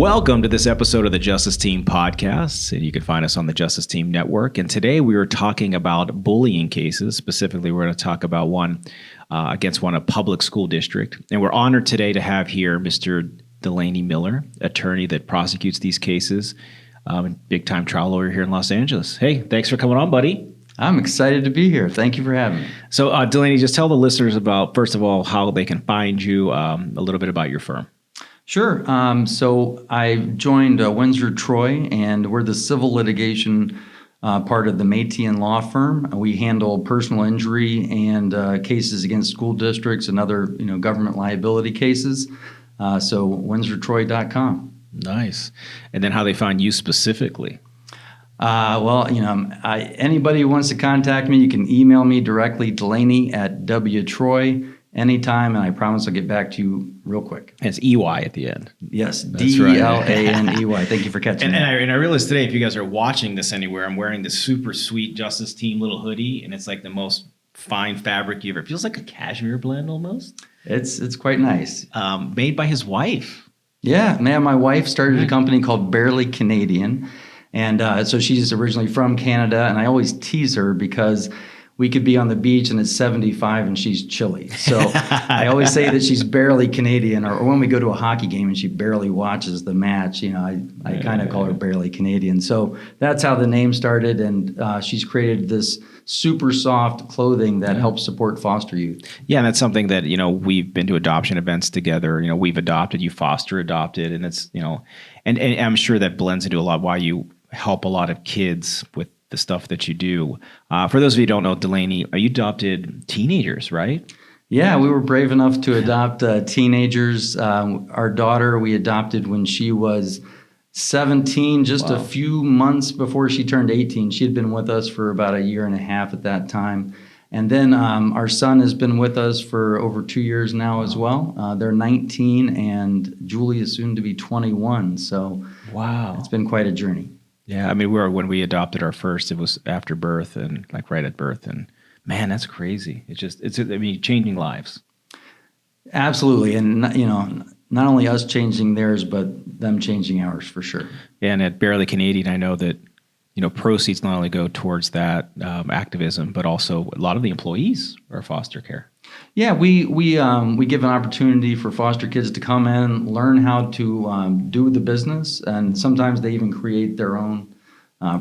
Welcome to this episode of the Justice Team podcast. And you can find us on the Justice Team Network. And today we are talking about bullying cases. Specifically, we're going to talk about one against one public school district. And we're honored today to have here Mr. Delaney Miller, attorney that prosecutes these cases, big-time trial lawyer here in Los Angeles. Hey, thanks for coming on, buddy. I'm excited to be here. Thank you for having me. So, Delaney, just tell the listeners about, first of all, how they can find you, a little bit about your firm. Sure. So I joined Windsor Troy, and we're the civil litigation part of the Métis law firm. We handle personal injury and cases against school districts and other, government liability cases. So windsortroy.com. Nice. And then how they find you specifically? Anybody who wants to contact me, you can email me directly, Delaney@wtroy. Anytime, and I promise I'll get back to you real quick. And it's EY at the end. Yes, That's right. Delaney. Thank you for catching and that. I realized today, if you guys are watching this anywhere, I'm wearing this super sweet Justice Team little hoodie, and it's like the most fine fabric you ever. It feels like a cashmere blend almost. It's quite nice. Made by his wife. Yeah, man, my wife started a company called Barely Canadian, and so she's originally from Canada, and I always tease her because we could be on the beach and it's 75 and she's chilly. So I always say that she's barely Canadian, or when we go to a hockey game and she barely watches the match, I kind of call her barely Canadian. So that's how the name started, and she's created this super soft clothing that helps support foster youth. Yeah, and that's something that, we've been to adoption events together. We've adopted, you foster adopted, and it's, and I'm sure that blends into a lot why you help a lot of kids with the stuff that you do. For those of you who don't know, Delaney, you adopted teenagers, right? Yeah, we were brave enough to adopt teenagers. Our daughter we adopted when she was 17, just a few months before she turned 18. She had been with us for about a year and a half at that time. And then our son has been with us for over 2 years now as well. They're 19, and Julie is soon to be 21. So it's been quite a journey. Yeah, I mean, when we adopted our first, it was after birth and like right at birth, and man, that's crazy. It's changing lives. Absolutely, and not only us changing theirs, but them changing ours for sure. Yeah, and at Barely Canadian, I know that proceeds not only go towards that activism, but also a lot of the employees are foster care. Yeah, we give an opportunity for foster kids to come in, learn how to do the business, and sometimes they even create their own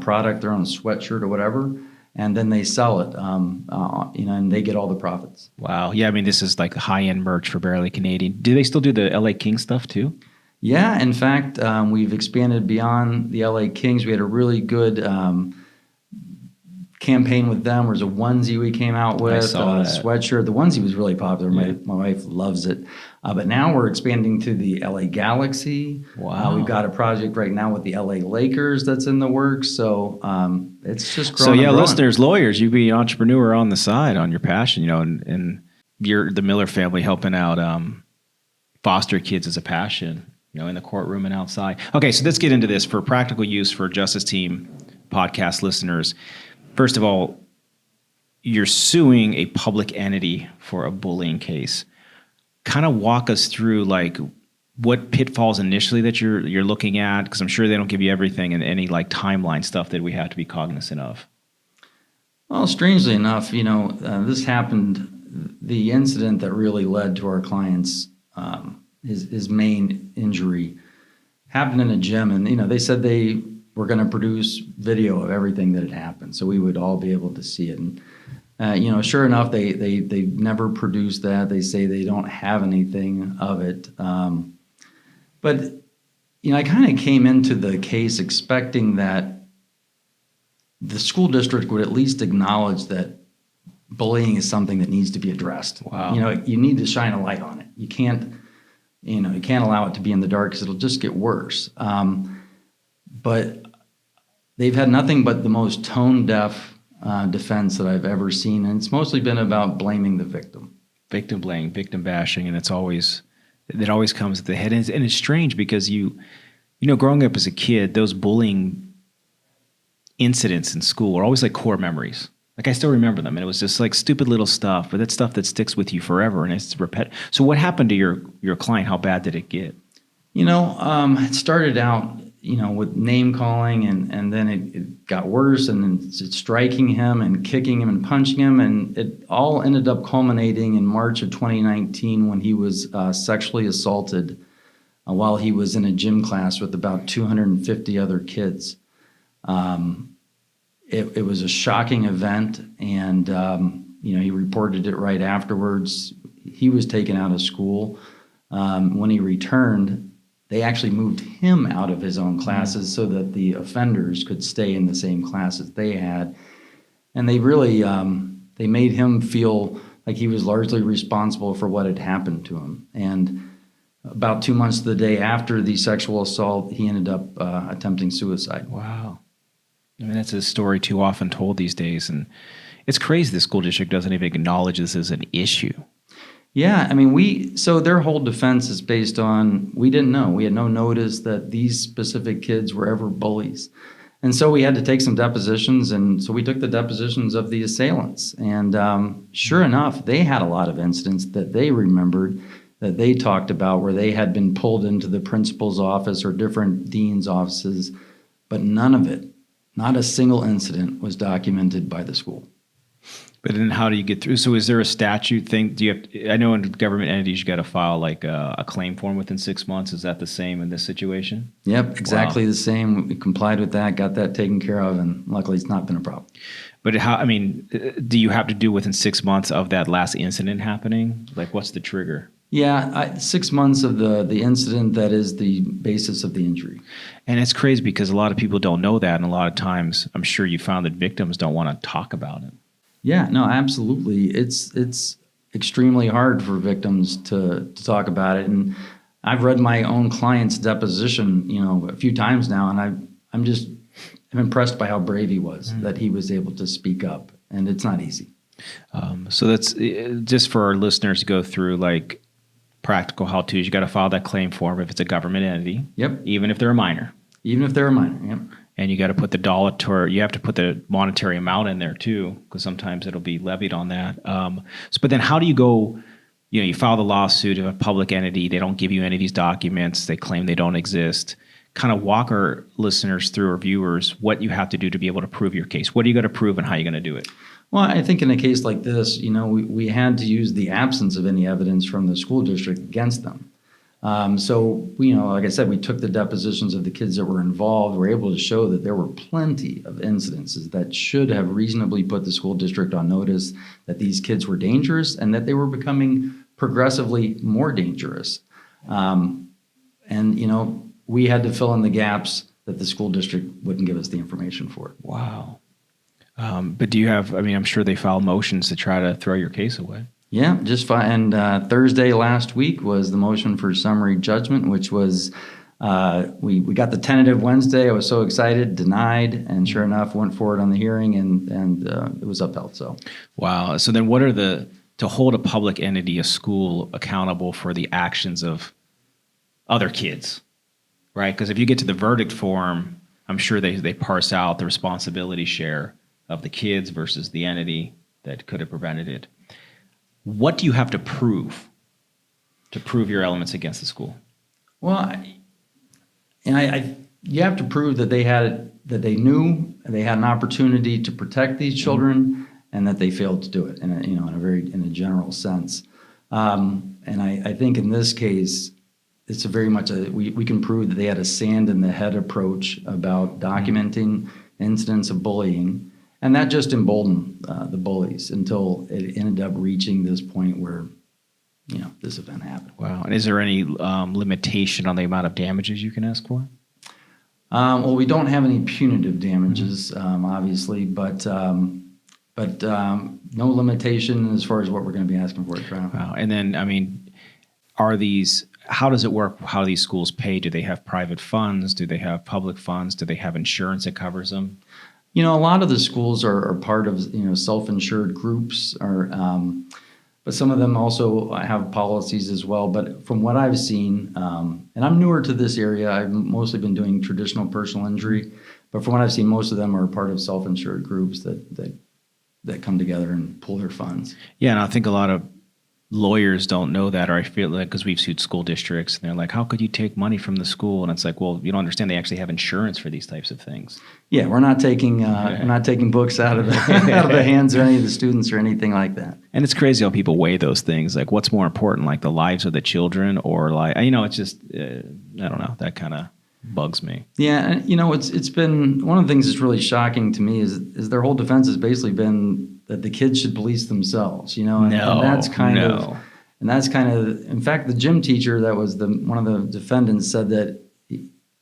product, their own sweatshirt or whatever, and then they sell it, and they get all the profits. Wow. Yeah, I mean, this is like high-end merch for Barely Canadian. Do they still do the LA Kings stuff too? Yeah, in fact, we've expanded beyond the LA Kings. We had a really good campaign with them. There was a onesie we came out with, a sweatshirt. The onesie was really popular. Yeah. My wife loves it. But now we're expanding to the LA Galaxy. Wow. We've got a project right now with the LA Lakers that's in the works. So it's just growing. So yeah, and growing. listeners, lawyers, you be an entrepreneur on the side on your passion, and you're the Miller family helping out foster kids as a passion, in the courtroom and outside. Okay, so let's get into this for practical use for Justice Team podcast listeners. First of all, you're suing a public entity for a bullying case. Kind of walk us through like what pitfalls initially that you're looking at, because I'm sure they don't give you everything, and any like timeline stuff that we have to be cognizant of. Well, strangely enough, this happened. The incident that really led to our client's his main injury happened in a gym, and they said they were going to produce video of everything that had happened, so we would all be able to see it. And sure enough, they never produced that. They say they don't have anything of it. But I kind of came into the case expecting that the school district would at least acknowledge that bullying is something that needs to be addressed. Wow. You need to shine a light on it. You can't allow it to be in the dark because it'll just get worse. But they've had nothing but the most tone-deaf defense that I've ever seen, and it's mostly been about blaming the victim. Victim blaming, victim bashing, and it always comes at the head. And it's strange because growing up as a kid, those bullying incidents in school are always like core memories. Like I still remember them, and it was just like stupid little stuff, but that's stuff that sticks with you forever, and it's repetitive. So what happened to your client? How bad did it get? It started out, with name calling, and then it got worse, and then it's striking him and kicking him and punching him, and it all ended up culminating in March of 2019 when he was sexually assaulted while he was in a gym class with about 250 other kids. It was a shocking event, and he reported it right afterwards. He was taken out of school. When he returned, they actually moved him out of his own classes so that the offenders could stay in the same classes they had. And they really, they made him feel like he was largely responsible for what had happened to him. And about 2 months the day after the sexual assault, he ended up attempting suicide. Wow. I mean, that's a story too often told these days. And it's crazy the school district doesn't even acknowledge this as an issue. Yeah, I mean, so their whole defense is based on, we didn't know. We had no notice that these specific kids were ever bullies. And so we had to take some depositions, and so we took the depositions of the assailants. And sure enough, they had a lot of incidents that they remembered, that they talked about, where they had been pulled into the principal's office or different dean's offices, but none of it, not a single incident, was documented by the school. But then how do you get through? So is there a statute thing? Do you have, I know in government entities you got to file like a claim form within 6 months. Is that the same in this situation? Yep, exactly the same. We complied with that, got that taken care of, and luckily it's not been a problem. But do you have to do within 6 months of that last incident happening? Like, what's the trigger? Yeah, 6 months of the incident that is the basis of the injury. And it's crazy because a lot of people don't know that, and a lot of times I'm sure you found that victims don't want to talk about it. Yeah, no, absolutely. It's extremely hard for victims to talk about it. And I've read my own client's deposition, a few times now, and I'm impressed by how brave he was, that he was able to speak up. And it's not easy. So that's just for our listeners to go through, like, practical how-tos. You got to file that claim form if it's a government entity. Yep. Even if they're a minor. Even if they're a minor, yep. And you got to put you have to put the monetary amount in there too, because sometimes it'll be levied on that. But then how do you go, you file the lawsuit of a public entity, they don't give you any of these documents, they claim they don't exist. Kind of walk our listeners through, or viewers, what you have to do to be able to prove your case. What are you going to prove and how are you going to do it? Well, I think in a case like this, we had to use the absence of any evidence from the school district against them. So, like I said, we took the depositions of the kids that were involved. We're able to show that there were plenty of incidences that should have reasonably put the school district on notice that these kids were dangerous and that they were becoming progressively more dangerous. We had to fill in the gaps that the school district wouldn't give us the information for. Wow. But do you have, I'm sure they filed motions to try to throw your case away. Yeah, just fine. And Thursday last week was the motion for summary judgment, which was, we got the tentative Wednesday. I was so excited, denied, and sure enough, went forward on the hearing, and it was upheld. So, wow. So then what are to hold a public entity, a school, accountable for the actions of other kids, right? Because if you get to the verdict form, I'm sure they parse out the responsibility share of the kids versus the entity that could have prevented it. What do you have to prove your elements against the school? Well, you have to prove that they knew they had an opportunity to protect these children, and that they failed to do it in a general sense. And I think in this case, it's very much we can prove that they had a sand in the head approach about documenting incidents of bullying. And that just emboldened the bullies until it ended up reaching this point where, this event happened. Wow. And is there any limitation on the amount of damages you can ask for? Well, we don't have any punitive damages, obviously, but no limitation as far as what we're going to be asking for at trial. Wow. And then, how does it work? How do these schools pay? Do they have private funds? Do they have public funds? Do they have insurance that covers them? A lot of the schools are part of self-insured groups, but some of them also have policies as well. But from what I've seen, and I'm newer to this area, I've mostly been doing traditional personal injury, but from what I've seen, most of them are part of self-insured groups that come together and pull their funds. Yeah, and I think a lot of lawyers don't know that, or I feel like because we've sued school districts and they're like, how could you take money from the school? And it's like, well, you don't understand. They actually have insurance for these types of things. Yeah, we're not taking books out of the out of the hands of any of the students or anything like that. And it's crazy how people weigh those things. Like, what's more important, like the lives of the children, or like, it's just I don't know. That kind of bugs me. Yeah, and it's been one of the things that's really shocking to me is their whole defense has basically been that the kids should police themselves. And that's kind of, in fact, the gym teacher that was one of the defendants said that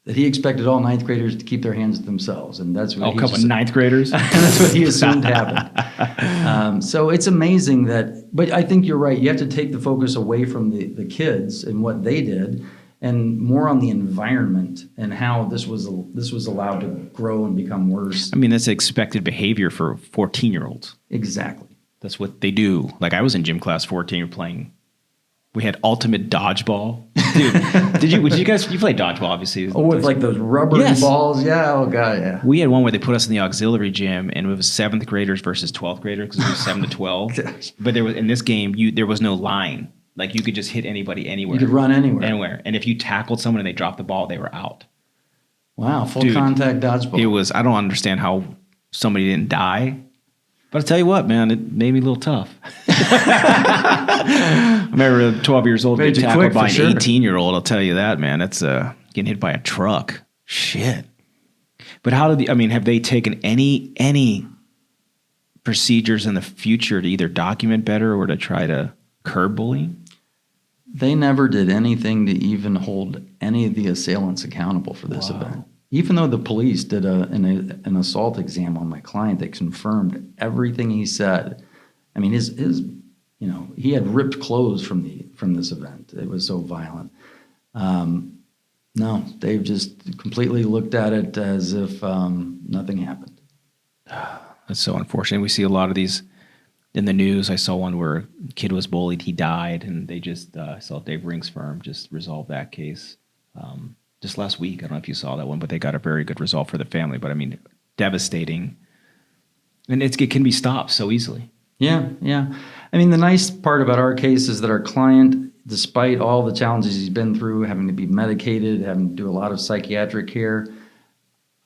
he expected all ninth graders to keep their hands to themselves, and that's what ninth graders. That's what he assumed happened. So it's amazing but I think you're right. You have to take the focus away from the kids and what they did, and more on the environment and how this was allowed to grow and become worse. I mean, that's expected behavior for 14-year-olds. Exactly. That's what they do. Like, I was in gym class 14 playing. We had ultimate dodgeball. Dude, you played dodgeball, obviously. Oh, with like those rubber balls? Yeah, oh God, yeah. We had one where they put us in the auxiliary gym, and it was 7th graders versus 12th graders because it was 7 to 12. But in this game, there was no line. Like, you could just hit anybody anywhere. You could run anywhere. Anywhere. And if you tackled someone and they dropped the ball, they were out. Wow, full contact dodgeball. I don't understand how somebody didn't die. But I'll tell you what, man, it made me a little tough. I remember 12 years old getting tackled by an 18-year-old. I'll tell you that, man. That's getting hit by a truck. Shit. But have they taken any procedures in the future to either document better or to try to curb bullying? They never did anything to even hold any of the assailants accountable for this event. Even though the police did an assault exam on my client that confirmed everything he said. I mean, he had ripped clothes from this event. It was so violent. No, they've just completely looked at it as if nothing happened. That's so unfortunate. We see a lot of these in the news. I saw one where a kid was bullied, he died, and they just saw Dave Ring's firm just resolve that case just last week. I don't know if you saw that one, but they got a very good result for the family. But I mean, devastating, and it can be stopped so easily. Yeah. I mean, the nice part about our case is that our client, despite all the challenges he's been through, having to be medicated, having to do a lot of psychiatric care,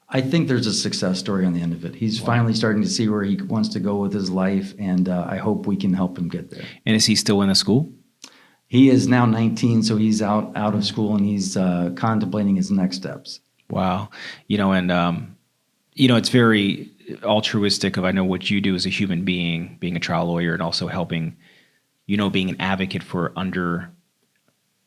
I think there's a success story on the end of it. He's finally starting to see where he wants to go with his life, and I hope we can help him get there. And is he still in the school? He is now 19, so he's out of school, and he's contemplating his next steps. Wow. It's very altruistic I know what you do as a human being, being a trial lawyer, and also helping, being an advocate for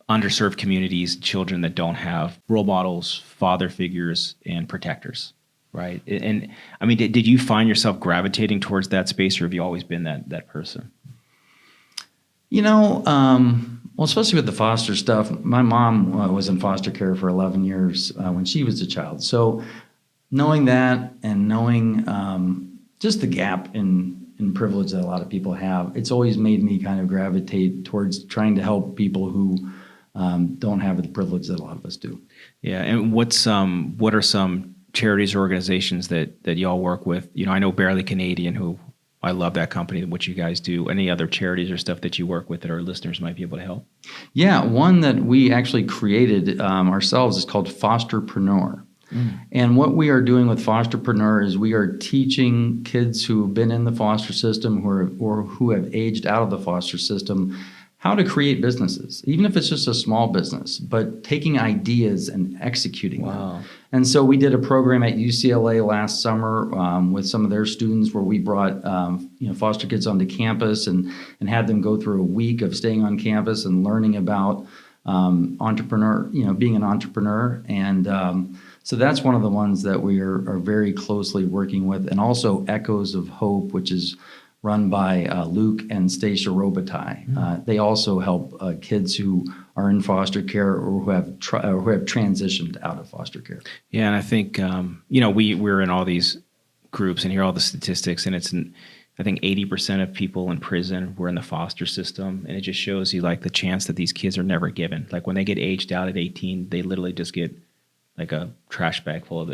underserved communities, children that don't have role models, father figures, and protectors, right? And I mean, did you find yourself gravitating towards that space, or have you always been that person? Well, especially with the foster stuff, my mom was in foster care for 11 years when she was a child. So knowing that and knowing just the gap in privilege that a lot of people have, it's always made me kind of gravitate towards trying to help people who don't have the privilege that a lot of us do. Yeah, and what are some charities or organizations that y'all work with? I know Barely Canadian, who I love that company, what you guys do. Any other charities or stuff that you work with that our listeners might be able to help? Yeah, one that we actually created ourselves is called Foster-Preneur. And what we are doing with Foster-Preneur is we are teaching kids who have been in the foster system or who have aged out of the foster system how to create businesses, even if it's just a small business, but taking ideas and executing them. And so we did a program at UCLA last summer with some of their students where we brought foster kids onto campus and had them go through a week of staying on campus and learning about being an entrepreneur. And so that's one of the ones that we are very closely working with. And also Echoes of Hope, which is run by Luke and Stacia Robitaille. They also help kids who are in foster care or who have transitioned out of foster care. Yeah, and I think we're in all these groups and hear all the statistics, and I think 80% of people in prison were in the foster system, and it just shows you like the chance that these kids are never given. Like when they get aged out at 18, they literally just get like a trash bag full of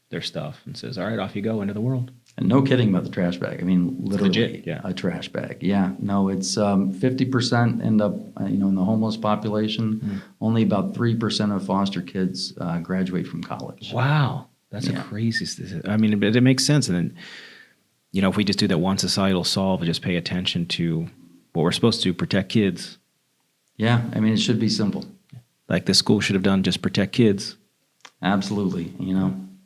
their stuff and says, "All right, off you go into the world." And no kidding about the trash bag. I mean, literally legit, yeah. a trash bag. Yeah, no, it's 50% end up, in the homeless population. Only about 3% of foster kids graduate from college. Wow, that's a Yeah. crazy statistic. I mean, it makes sense. And then, if we just do that one societal solve and just pay attention to what we're supposed to protect kids, Yeah, I mean, it should be simple. like the school should have done, just protect kids. Absolutely.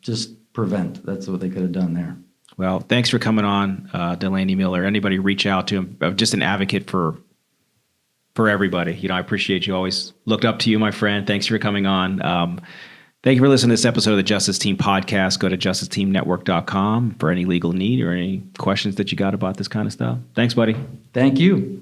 Just prevent. That's what they could have done there. Well, thanks for coming on, Delaney Miller. Anybody reach out to him. I'm just an advocate for everybody. I appreciate you. Always looked up to you, my friend. Thanks for coming on. Thank you for listening to this episode of the Justice Team Podcast. Go to justiceteamnetwork.com for any legal need or any questions that you got about this kind of stuff. Thanks, buddy. Thank you.